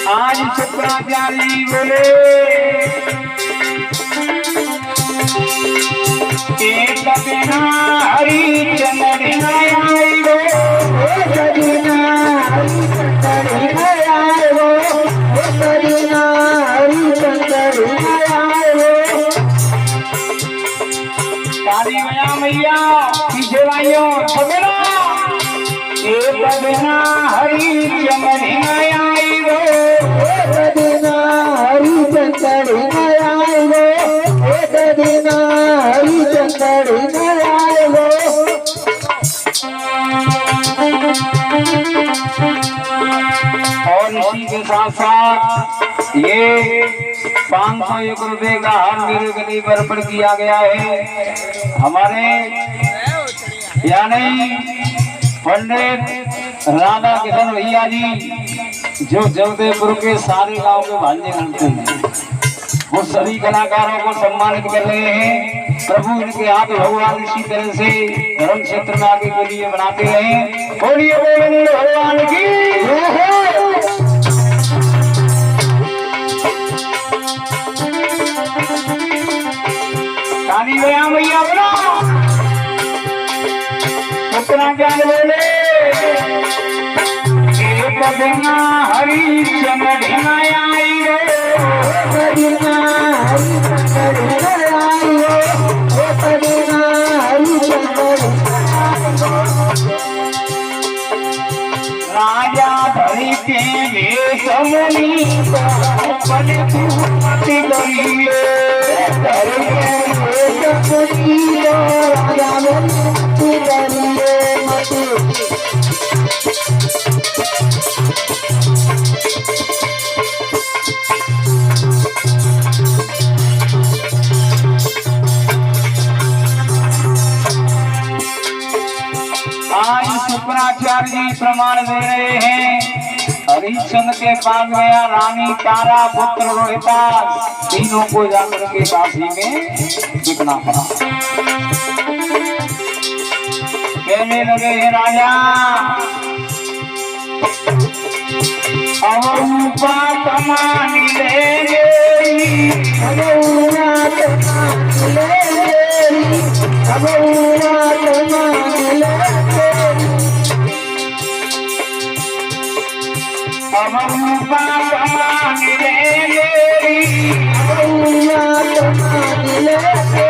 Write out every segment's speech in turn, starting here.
आज शुक्राचार्य जी बोले एक बिना हरिचंद्र आई गो, एक बिना हरिचंद्र आई गो, एक बिना हरिचंद्र आई गो। काली मैया पीछे भाइयों सबेरा एक बिना हरिचंद्र आई गो, एक बिना हरिचंद्र आई गो, एक बिना हरिचंद्र आई गो। और इसी के साथ साथ ये 501 रुपए का हार मेरे गले पर अर्पण किया गया है हमारे यानी पंडित राधा किशन भैया जी जो जगदेवपुर के सारे गांव के भांजे करते हैं। वो सभी कलाकारों को सम्मानित कर रहे हैं। प्रभु इनके हाथ भगवान इसी तरह से धर्म क्षेत्र में आगे के लिए बनाते रहे। बोलिए गोविंद भगवान की काली भैया भैया बना उतना ज्ञान बोले एक बिना हरिचंद्र आई गो, एक बिना हरिचंद्र आई गो, एक बिना हरिचंद्र राजा धरी के वेशमुनि पल मति करिए, धरी के वेशमुनि राजा मति करिए मति। आज शुक्राचार्य जी प्रमाण दे रहे हैं। हरिश्चंद्र के पास गया रानी तारा पुत्र रोहितास, तीनों को जाकर के काशी में बिकना पड़ा। कहने लगे हे राजा अवरूपा कमान लेंगे, अवरूपा कमान लेंगे, अवरूपा कमान लेंगे, अवरूपा कमान लेंगे, अवरूपा कमान लेंगे।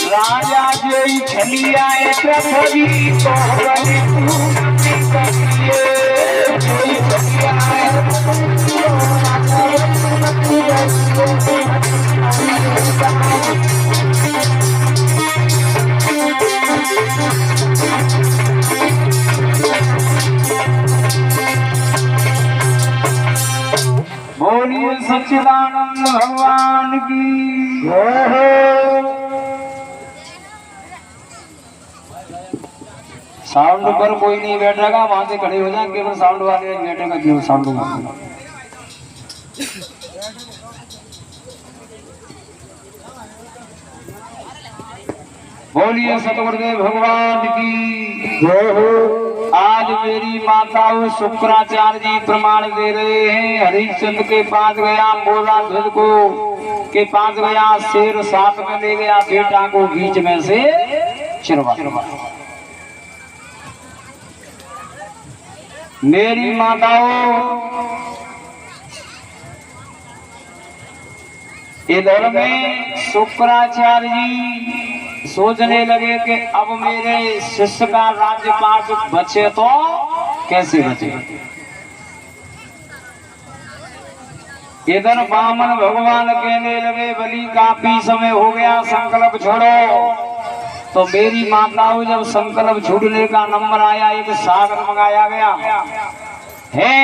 राजा जय छलिया पृथ्वी को बलि करिए, जय बोलिए सच्चिदानंद भगवान की जय। साउंड पर कोई नहीं बैठेगा, वहां से खड़े हो जाए, केवल साउंड वाले बैठेगा, केवल साउंड वाले। बोलिए सतगुरुदेव भगवान की जय हो। आज मेरी माताओं शुक्राचार्य जी प्रमाण दे रहे हैं। हरिश्चंद्र के पास गया, बोला ध्वज को के पास गया, शेर साथ में ले गया, बेटा को बीच में से चिरवा। मेरी माताओं इधर में शुक्राचार्य जी सोचने लगे कि अब मेरे शिष्य का राज्यपाट बचे तो कैसे बचे। इधर बामन भगवान कहने लगे बलि काफी समय हो गया, संकल्प छोड़ो। तो मेरी माताओं जब संकल्प छूटने का नंबर आया, एक सागर मंगाया गया है।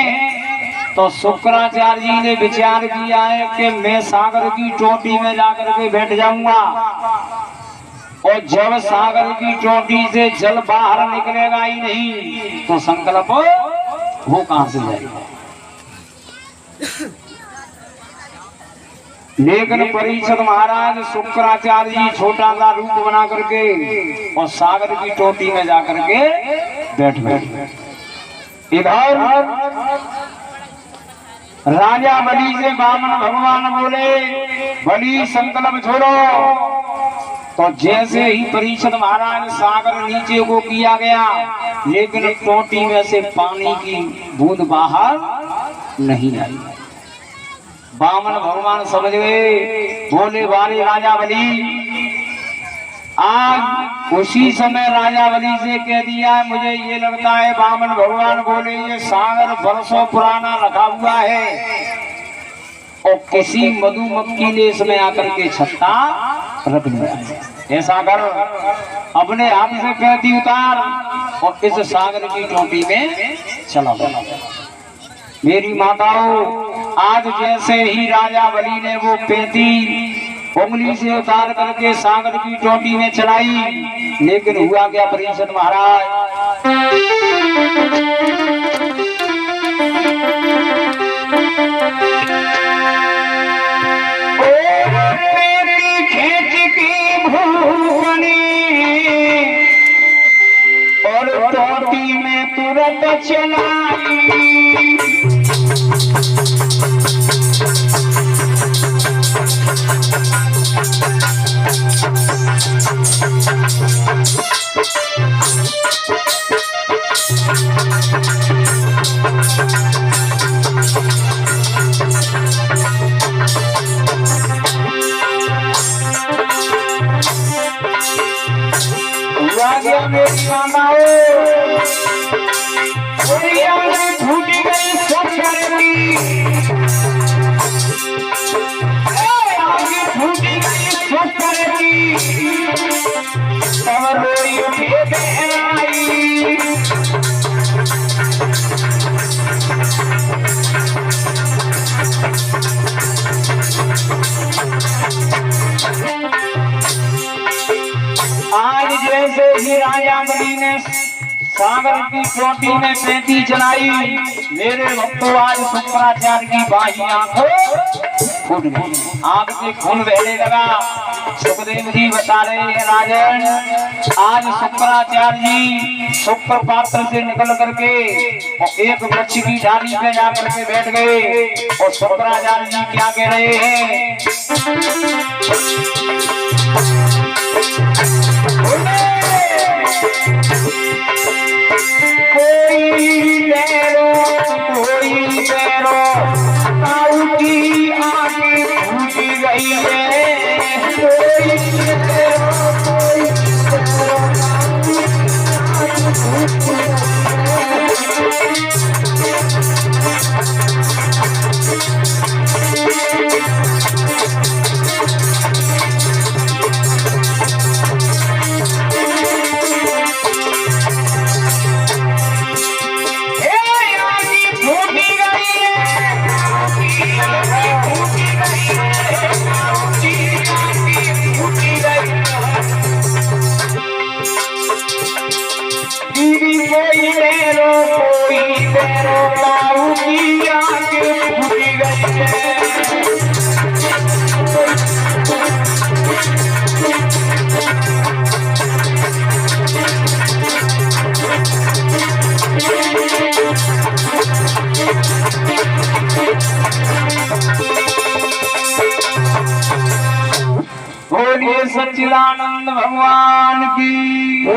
तो शुक्राचार्य जी ने विचार किया है कि मैं सागर की चोटी में जाकर के बैठ जाऊंगा, और जब सागर की चोटी से जल बाहर निकलेगा ही नहीं तो संकल्प वो कहां से जाएगा। लेकिन परीक्षित महाराज शुक्राचार्य जी छोटा सा रूप बना करके और सागर की टोटी में जाकर के बैठ गए। इधर राजा बलि से वामन भगवान बोले, बलि संकल्प छोड़ो। तो जैसे ही परीक्षित महाराज सागर नीचे को किया गया, लेकिन टोटी में से पानी की बूंद बाहर नहीं आई। वामन भगवान समझ गए, बोले वाले राजा बलि, आज उसी समय राजा बलि से कह दिया, मुझे ये लगता है। वामन भगवान बोले, ये सागर बरसों पुराना रखा हुआ है और किसी मधुमक्खी ने इसमें आकर के छत्ता रख दिया। ऐसा कर, अपने हाथ से पैती उतार और इस सागर की टोटी में चला गया। मेरी माताओं, आज जैसे ही राजा बलि ने वो पैती उंगली से उतार करके सागर की टोटी में चलाई, लेकिन हुआ क्या परीक्षित महाराज, खींच की भूनी और टोटी में तुरंत चलाई। मेरी माताओं, फूट गई शक्कर की, फूट गई शक्कर की, तब रोई उठे बहनाई। आज जैसे ही राजा बलि ने सागर की टोटी में पैती चलाई, मेरे भक्तों, आज शुक्राचार्य की बाही आंखों फूट गई, आंख से खून बहने लगा। सुखदेव जी बता रहे हैं, राजन, आज शुक्राचार्य जी शुक्र पात्र से निकल करके और एक वृक्ष की डाली पे जाकर के बैठ गए और शुक्राचार्य जी क्या कह रहे हैं, कोई पैरो ताऊ की आंखें फूट गई है, कोई बोलिए सच्चिदानंद भगवान की।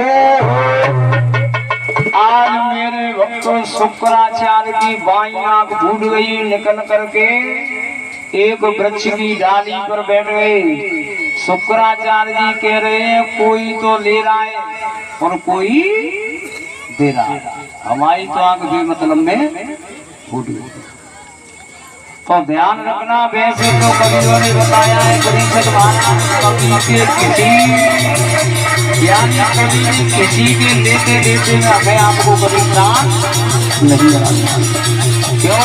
आज मेरे भक्तों, शुक्राचार्य की बाईं आंख फूट गई, निकल करके एक वृक्ष की डाली पर बैठ गए। शुक्राचार्य जी कह रहे हैं, कोई तो ले रहा है और कोई दे रहा है, हमारी तो आंख भी मतलब में फूट गई। तो ध्यान रखना, वैसे तो कवियों ने बताया है, परीक्षित महाराज कवि के किसी के लेते लेते हमें आपको कभी ध्यान नहीं लगाना। क्यों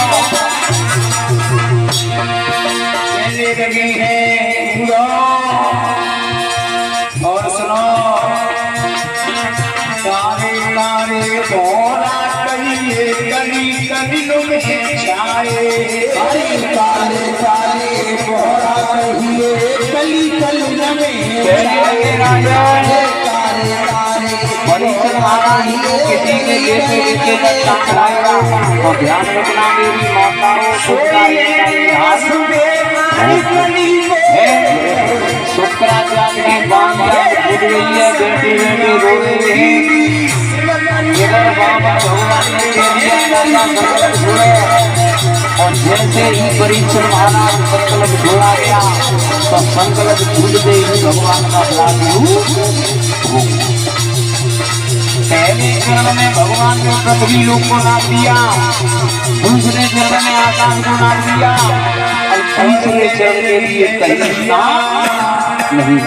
कहने लगी है और सुनो, तारे तारे भोला करिए गली गली में छाए, तारे तारे भोला कली कली रमे परीक्षित महाराज को किसी के देखे देखे बच्चा खिलाएगा और ध्यान रखना मेरी माताओं शुक्राचार्य की बांधियां उठ गई है, बेटे बेटे रो रहे हैं। इधर बाबा भगवान ने कह दिया और जैसे ही परीक्षित महाराज संकल्प छोड़ा गया तो संकल्प छूटते ही भगवान का लाभ पहले चरण में भगवान ने पृथ्वी लोक को नाम दिया, दूसरे चरण में आकाश को नाम दिया और तीसरे चरण के लिए कहीं नाम नहीं।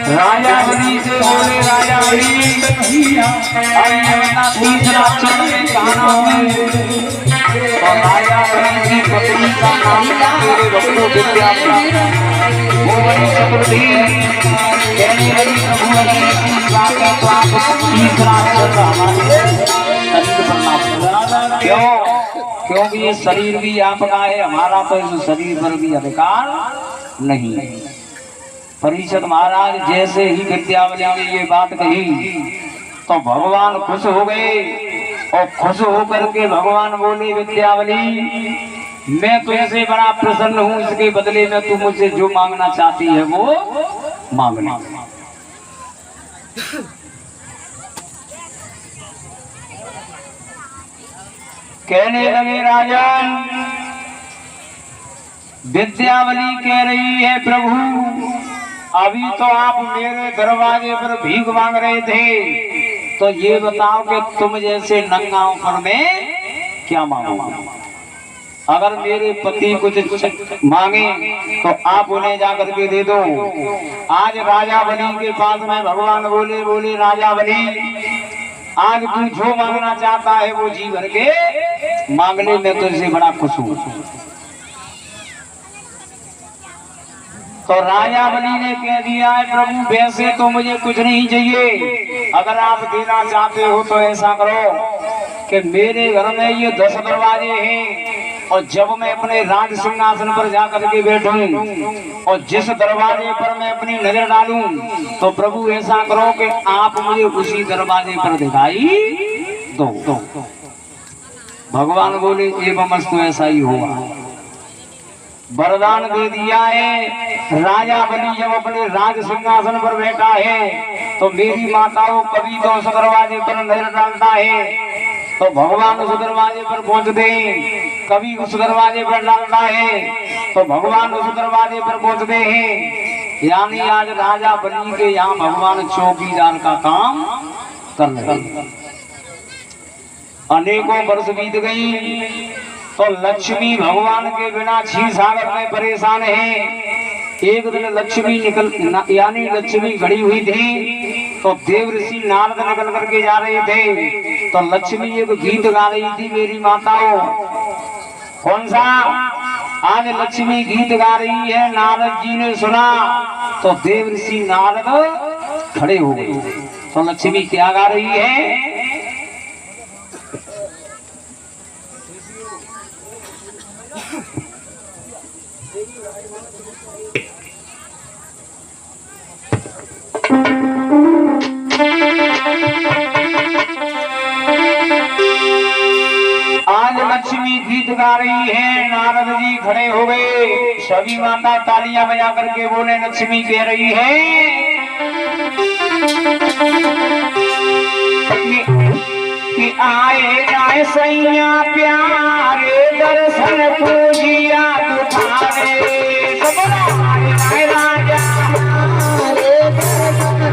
राजा बनी से बोले राजा बनी तीसरा चरण कहना और राजा बनी की पत्नी का नाम तेरे भक्तों विद्या वो बड़ी चतुर्थी कहने लगी प्रभु तीसरा चरण हमारे क्यों? क्योंकि ये शरीर भी आपका है, हमारा तो इस शरीर पर भी अधिकार नहीं। परीक्षित महाराज जैसे ही विद्यावली ने ये बात कही तो भगवान खुश हो गए और खुश होकर के भगवान बोले विद्यावली मैं तुझसे बड़ा प्रसन्न हूँ, इसके बदले में तू मुझसे जो मांगना चाहती है वो मांगना। कहने लगे राजन विद्यावली कह रही है प्रभु अभी तो आप मेरे दरवाजे पर भीख मांग रहे थे, तो ये बताओ कि तुम जैसे नंगाओं पर मैं क्या मांगूंगा? अगर मेरे पति कुछ मांगे तो आप उन्हें जाकर के दे दो। आज राजा बनी के पास में भगवान बोले राजा बनी आज तू जो मांगना चाहता है वो जी भर के मांगने में तुझसे बड़ा खुश हूँ। तो राजा बली ने कह दिया है प्रभु वैसे तो मुझे कुछ नहीं चाहिए, अगर आप देना चाहते हो तो ऐसा करो कि मेरे घर में ये 10 दरवाजे हैं और जब मैं अपने राज सिंहासन पर जाकर के बैठूं और जिस दरवाजे पर मैं अपनी नजर डालूं तो प्रभु ऐसा करो कि आप मुझे उसी दरवाजे पर दिखाई दो। भगवान बोले एवं ऐसा ही होगा। वरदान दे दिया है। राजा बलि जब अपने राज सिंहासन पर बैठा है तो मेरी माताओं कभी तो उस दरवाजे पर नजर डालता है तो भगवान उस दरवाजे पर पहुंचते हैं, कभी उस दरवाजे पर डालता है तो भगवान उस दरवाजे पर पहुंचते हैं। यानी आज राजा बलि के यहाँ भगवान चौकीदार का काम कर रहे हैं। अनेकों वर्ष बीत गई तो लक्ष्मी भगवान के बिना क्षीर सागर में परेशान है। एक दिन लक्ष्मी यानी लक्ष्मी खड़ी हुई थी तो देव ऋषि नारद निकल करके जा रहे थे तो लक्ष्मी एक गीत गा रही थी। मेरी माताओं कौन सा? आज लक्ष्मी गीत गा रही है। नारद जी ने सुना तो देव ऋषि नारद खड़े हो गए। तो लक्ष्मी क्या गा रही है? आज लक्ष्मी गीत गा रही है, नारद जी खड़े हो गए। सभी माता तालियां बजा करके बोले लक्ष्मी कह रही है कि आए जाए सैया प्यारे दर्शन पूजिया तुम्हारे राजा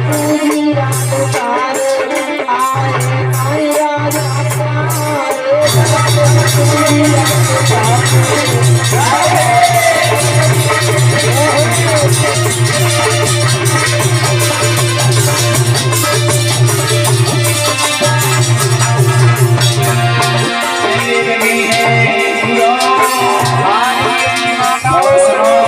पूजिया तुम्हारे आए राजा Oh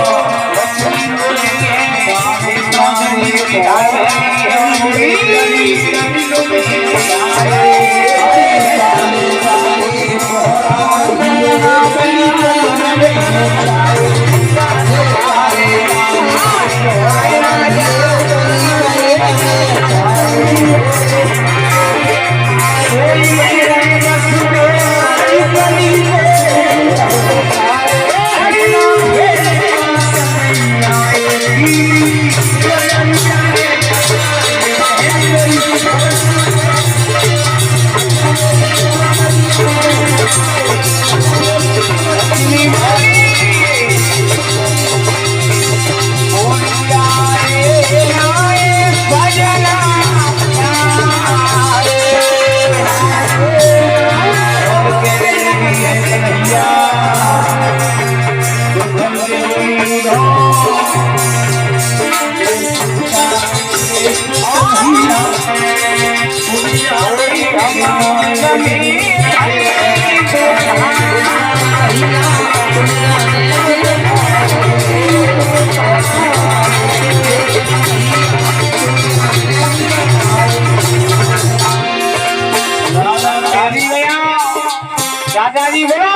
दादाजी बोला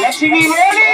लक्ष्मी बोली